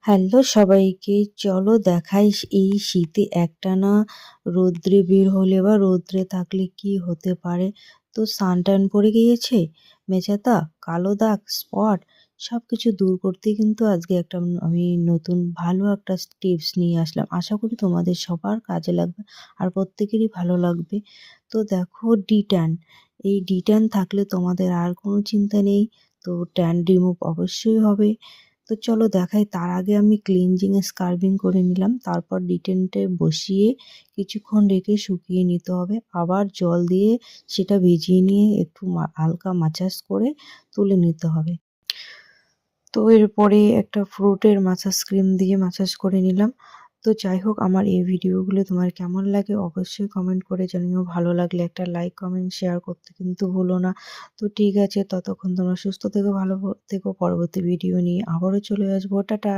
Hello সবাইকে, চলো দেখাই এই শীতে একটানা রৌদ্রে বের হলে বা রৌদ্রে থাকলে কি হতে পারে। তো সানট্যান পড়ে গিয়েছে, মেঝেতা কালো দাগ স্পট সব কিছু দূর করতে কিন্তু আজকে আমি নতুন ভালো একটা টিপস নিয়ে আসলাম। আশা করি তোমাদের সবার কাজে লাগবে আর প্রত্যেকেরই ভালো লাগবে। তো দেখো, ডি-ট্যান, এই ডি-ট্যান থাকলে তোমাদের আর কোনো চিন্তা নেই। তো ট্যান রিমুভ অবশ্যই হবে। তো চলো দেখাই। তার আগে আমি ক্লিনজিং স্কার্বিং করে নিলাম, তারপর ডিটেনটে বসিয়ে কিছুক্ষণ রেখে শুকিয়ে নিতে হবে। আবার জল দিয়ে সেটা ভিজিয়ে নিয়ে একটু হালকা মাসাজ করে তুলে নিতে হবে। তো এরপরে একটা ফ্রুটের মাসাজ ক্রিম দিয়ে মাসাজ করে নিলাম। তো যাই হোক, আমার এই ভিডিওগুলো তোমার কেমন লাগে অবশ্যই কমেন্ট করে জানিও। ভালো লাগলে একটা লাইক কমেন্ট শেয়ার করতে কিন্তু ভুলো না। তো ঠিক আছে, ততক্ষণ তোমরা সুস্থ থেকো, ভালো থেকো। পরবর্তী ভিডিও নিয়ে আবারও চলে আসবো। টাটা।